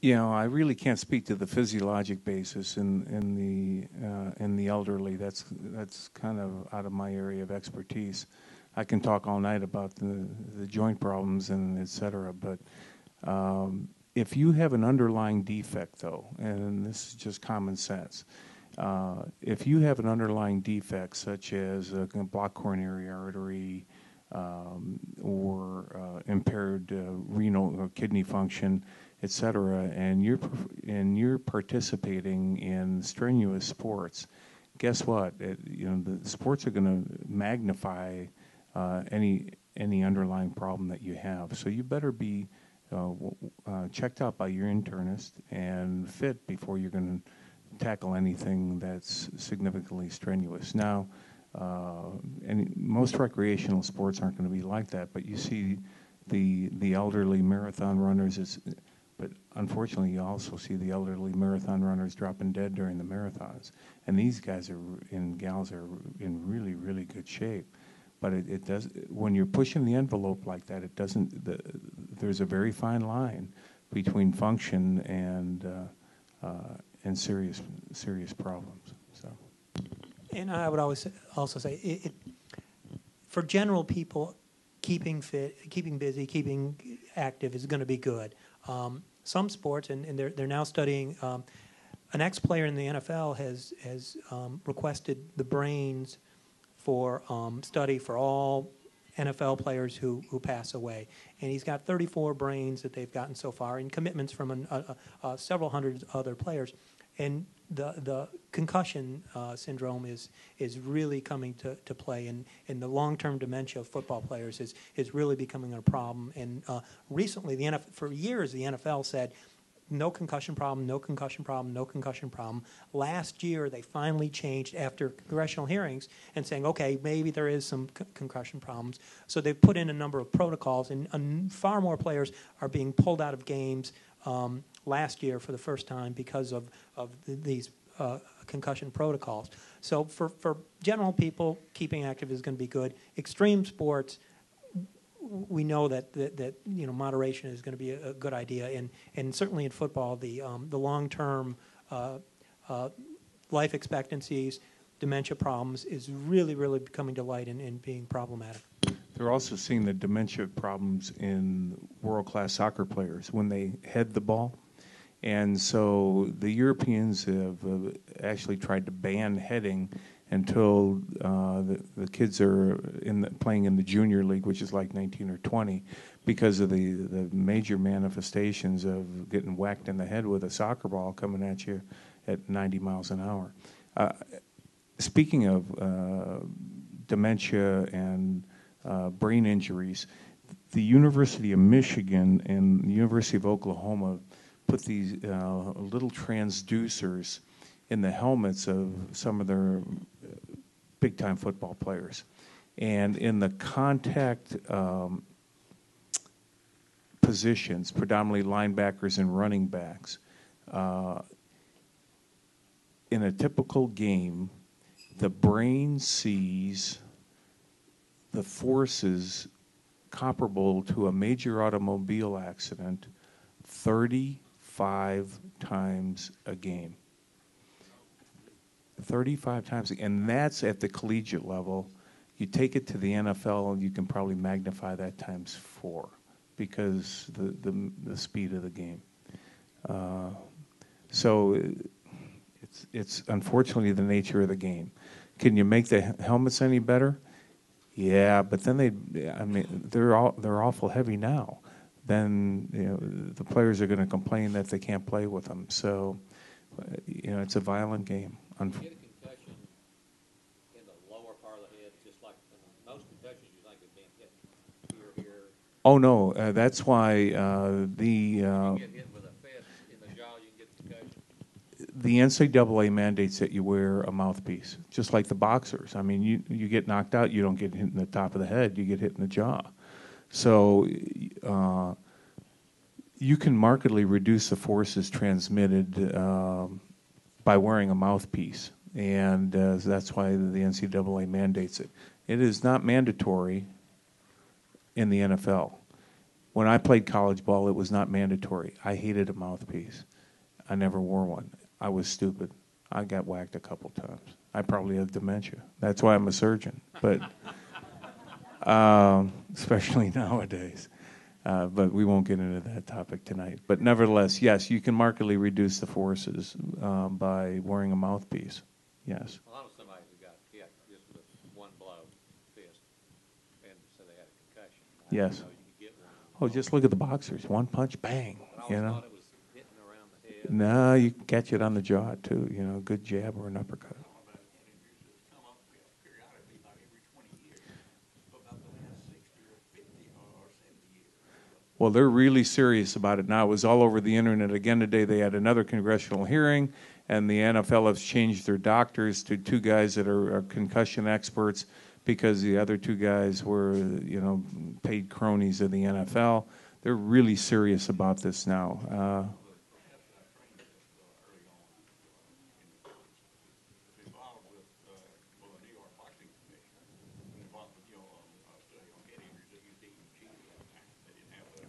You know, I really can't speak to the physiologic basis in the elderly. That's kind of out of my area of expertise. I can talk all night about the joint problems and et cetera, but if you have an underlying defect, though, and this is just common sense, if you have an underlying defect such as a blocked coronary artery or impaired renal or kidney function, et cetera, and you're participating in strenuous sports, guess what? The sports are going to magnify any underlying problem that you have. So you better be checked out by your internist and fit before you're going to tackle anything that's significantly strenuous. Now, most recreational sports aren't going to be like that, but you see the elderly marathon runners. But unfortunately, you also see the elderly marathon runners dropping dead during the marathons, and these guys and gals are in really, really good shape. But it does, when you're pushing the envelope like that, it doesn't. There's a very fine line between function and serious problems. So. And I would always also say, for general people, keeping fit, keeping busy, keeping active is going to be good. Some sports, and they're now studying. An ex-player in the NFL has requested the brains for study for all NFL players who pass away, and he's got 34 brains that they've gotten so far, and commitments from several hundred other players. And the concussion syndrome is really coming to play, and the long-term dementia of football players is really becoming a problem. And recently, for years, the NFL said, no concussion problem, no concussion problem, no concussion problem. Last year, they finally changed after congressional hearings and saying, okay, maybe there is some concussion problems. So they've put in a number of protocols, and far more players are being pulled out of games last year for the first time because of these concussion protocols. So for general people, keeping active is going to be good. Extreme sports, we know that moderation is going to be a good idea, and certainly in football, the long-term life expectancies, dementia problems is really, really coming to light and being problematic. They're also seeing the dementia problems in world-class soccer players when they head the ball. And so the Europeans have actually tried to ban heading until the kids are playing in the junior league, which is like 19 or 20, because of the major manifestations of getting whacked in the head with a soccer ball coming at you at 90 miles an hour. Speaking of dementia and brain injuries, the University of Michigan and the University of Oklahoma put these little transducers in the helmets of some of their big-time football players. And in the contact positions, predominantly linebackers and running backs, in a typical game, the brain sees the forces comparable to a major automobile accident 35 times a game. 35 times, and that's at the collegiate level. You take it to the NFL, you can probably magnify that times 4 because the speed of the game. So it's unfortunately the nature of the game. Can you make the helmets any better? Yeah, but then they're awful heavy now. Then the players are going to complain that they can't play with them. So it's a violent game. You get a concussion in the lower part of the head, just like most concussions you think have been hit here. Oh no, that's why You get hit with a fist in the jaw, you can get a concussion. The NCAA mandates that you wear a mouthpiece, just like the boxers. I mean, you get knocked out, you don't get hit in the top of the head, you get hit in the jaw. So you can markedly reduce the forces transmitted by wearing a mouthpiece, and that's why the NCAA mandates it. It is not mandatory in the NFL. When I played college ball, it was not mandatory. I hated a mouthpiece. I never wore one. I was stupid. I got whacked a couple times. I probably have dementia. That's why I'm a surgeon. But especially nowadays. But we won't get into that topic tonight. But nevertheless, yes, you can markedly reduce the forces by wearing a mouthpiece. Yes. Well, I know somebody who got hit just with one blow, fist, and so they had a concussion. I Yes. didn't know you could get one. Oh, just look at the boxers. One punch, bang. But I You always know. thought it was hitting around the head. No, you can catch it on the jaw too. You know, good jab or an uppercut. Well, they're really serious about it now. It was all over the internet again today. They had another congressional hearing, and the NFL has changed their doctors to two guys that are concussion experts because the other two guys were, paid cronies of the NFL. They're really serious about this now.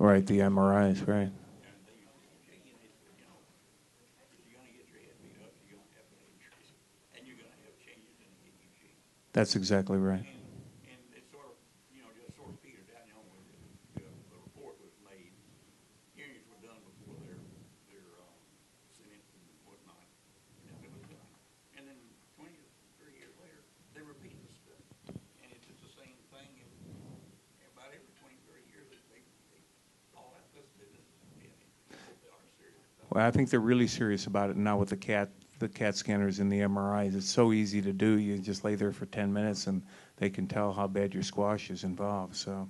Right, the MRIs, right. That's exactly right. And it sort of, just sort of petered out. The report was made. Hearings were done before their sentence and whatnot. And it was done. And then 23 years later, they repeat the study. And it's just the same thing. And about every 20, 30 years, they all that. This is being I hope they are serious about it. Well, I think they're really serious about it now with the CAT scanners and the MRIs. It's so easy to do. You just lay there for 10 minutes and they can tell how bad your squash is involved. So,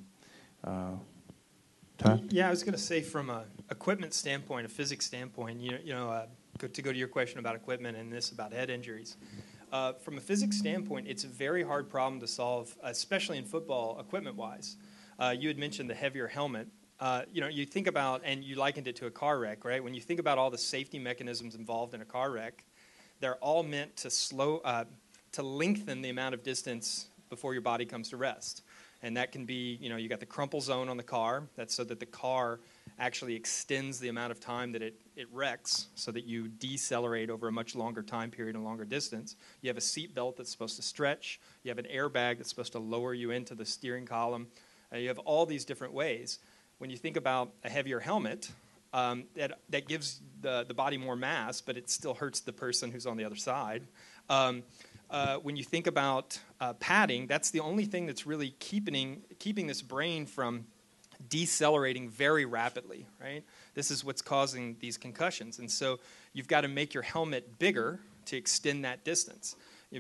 Todd? Yeah, I was going to say from a equipment standpoint, a physics standpoint, to go to your question about equipment and this about head injuries. From a physics standpoint, it's a very hard problem to solve, especially in football, equipment-wise. You had mentioned the heavier helmet. You think about, and you likened it to a car wreck, right? When you think about all the safety mechanisms involved in a car wreck, they're all meant to lengthen the amount of distance before your body comes to rest. And that can be, you got the crumple zone on the car. That's so that the car actually extends the amount of time that it wrecks so that you decelerate over a much longer time period and longer distance. You have a seat belt that's supposed to stretch. You have an airbag that's supposed to lower you into the steering column. You have all these different ways. When you think about a heavier helmet, that gives the body more mass, but it still hurts the person who's on the other side. When you think about padding, that's the only thing that's really keeping this brain from decelerating very rapidly, right? This is what's causing these concussions. And so you've got to make your helmet bigger to extend that distance.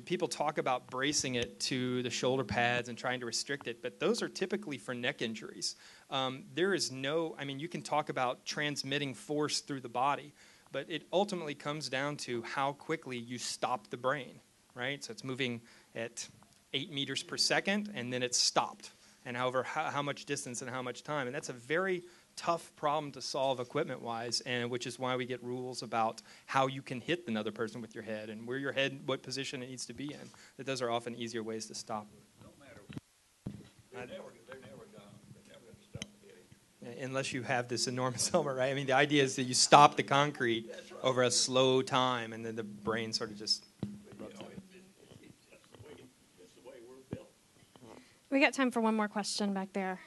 People talk about bracing it to the shoulder pads and trying to restrict it, but those are typically for neck injuries. There is you can talk about transmitting force through the body, but it ultimately comes down to how quickly you stop the brain, right? So it's moving at 8 meters per second, and then it's stopped. And however, how much distance and how much time. And that's a very tough problem to solve equipment-wise, and which is why we get rules about how you can hit another person with your head and where your head, what position it needs to be in. That those are often easier ways to stop. Don't matter. They're never going to stop the head injury. Unless you have this enormous helmet, right? I mean, the idea is that you stop the concrete over a slow time, and then the brain sort of just rubs it. It's the way we're built. We got time for one more question back there.